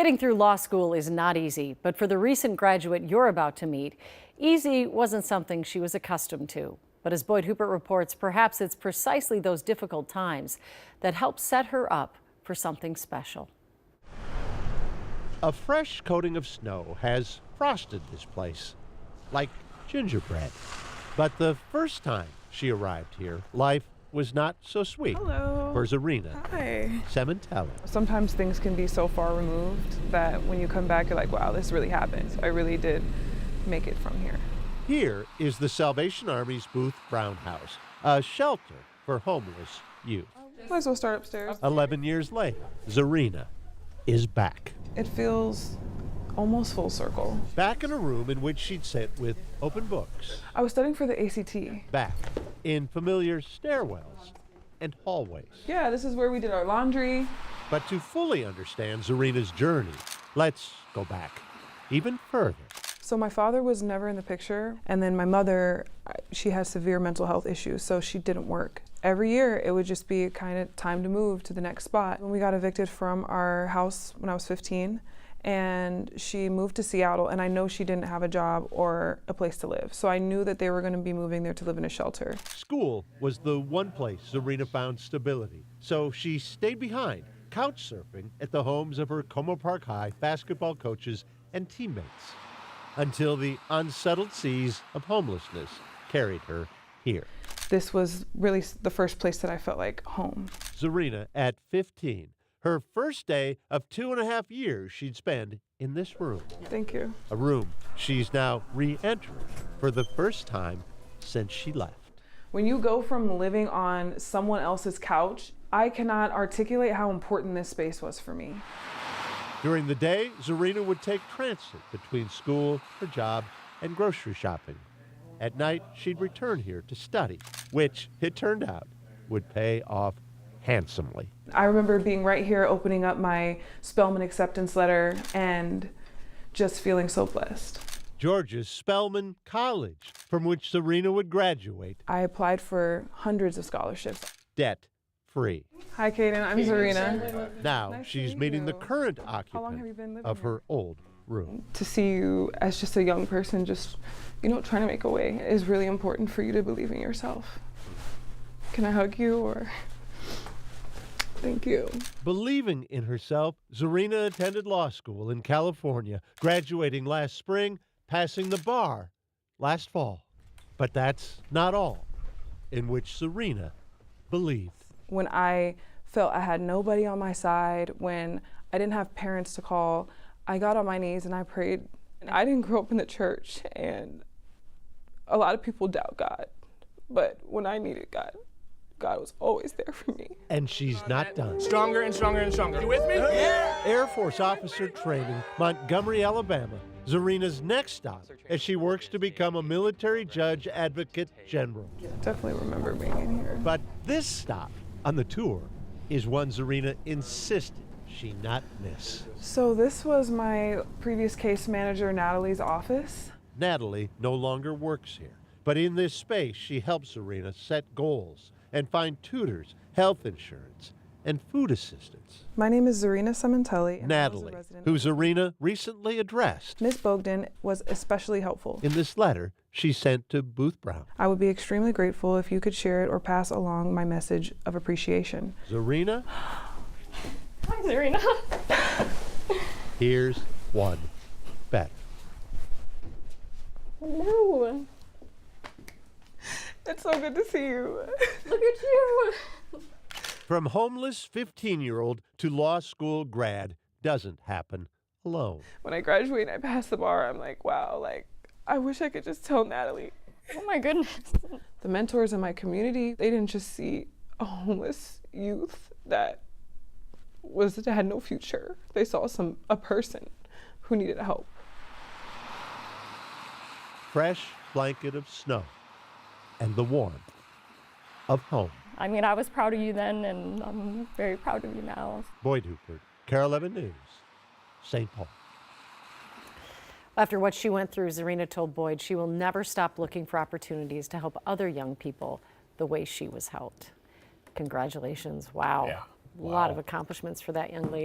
Getting through law school is not easy, but for the recent graduate you're about to meet, easy wasn't something she was accustomed to. But as Boyd Hooper reports, perhaps it's precisely those difficult times that help set her up for something special. A fresh coating of snow has frosted this place, like gingerbread. But the first time she arrived here, life was not so sweet. Hello. For Zarina Sementelli. Sometimes things can be so far removed that when you come back, you're like, wow, this really happened. I really did make it from here. Here is the Salvation Army's Booth Brown House, a shelter for homeless youth. Might as well start upstairs. 11 years later, Zarina is back. It feels almost full circle. Back in a room in which she'd sit with open books. I was studying for the ACT. Back in familiar stairwells and hallways. Yeah, this is where we did our laundry. But to fully understand Zarina's journey, let's go back even further. So my father was never in the picture, and then my mother, she has severe mental health issues, so she didn't work. Every year, it would just be kind of time to move to the next spot. When we got evicted from our house when I was 15, and she moved to Seattle, and I know she didn't have a job or a place to live. So I knew that they were going to be moving there to live in a shelter. School was the one place Zarina found stability, so she stayed behind, couch surfing at the homes of her Como Park High basketball coaches and teammates, until the unsettled seas of homelessness carried her here. This was really the first place that I felt like home. Zarina at 15. Her first day of 2.5 years she'd spend in this room. Thank you. A room she's now re-entering for the first time since she left. When you go from living on someone else's couch, I cannot articulate how important this space was for me. During the day, Zarina would take transit between school, her job, and grocery shopping. At night, she'd return here to study, which, it turned out, would pay off handsomely. I remember being right here, opening up my Spelman acceptance letter and just feeling so blessed. Georgia's Spelman College, from which Zarina would graduate. I applied for hundreds of scholarships. Debt-free. Hi, Kaden. I'm Zarina. Now Nice to she's meet meeting you. the current How long have you been occupant living of here? her old room. To see you as just a young person, just, trying to make a way is really important for you to believe in yourself. Can I hug you or? Thank you. Believing in herself, Zarina attended law school in California, graduating last spring, passing the bar last fall. But that's not all in which Zarina believed. When I felt I had nobody on my side, when I didn't have parents to call, I got on my knees and I prayed. And I didn't grow up in the church, and a lot of people doubt God. But when I needed God, God was always there for me. And she's not done. Stronger and stronger and stronger. You with me? Yeah. Air Force officer training, Montgomery, Alabama, Zarina's next stop as she works to become a military judge advocate general. Definitely remember being in here. But this stop on the tour is one Zarina insisted she not miss. So this was my previous case manager, Natalie's office. Natalie no longer works here, but in this space she helps Zarina set goals and find tutors, health insurance, and food assistance. My name is Zarina Sementelli. And I was a Natalie, resident. who Zarina recently addressed. Ms. Bogdan was especially helpful. In this letter she sent to Booth Brown. I would be extremely grateful if you could share it or pass along my message of appreciation. Zarina, Hi, Zarina. here's one better. Hello. It's so good to see you. Look at you. From homeless 15-year-old to law school grad doesn't happen alone. When I graduate and I pass the bar, I'm like, wow, I wish I could just tell Natalie. Oh my goodness. The mentors in my community, they didn't just see a homeless youth that had no future. They saw a person who needed help. Fresh blanket of snow and the warmth of home. I mean, I was proud of you then, and I'm very proud of you now. Boyd Hooper, Carol 11 News, St. Paul. After what she went through, Zarina told Boyd she will never stop looking for opportunities to help other young people the way she was helped. Congratulations. Wow. Yeah. A lot of accomplishments for that young lady.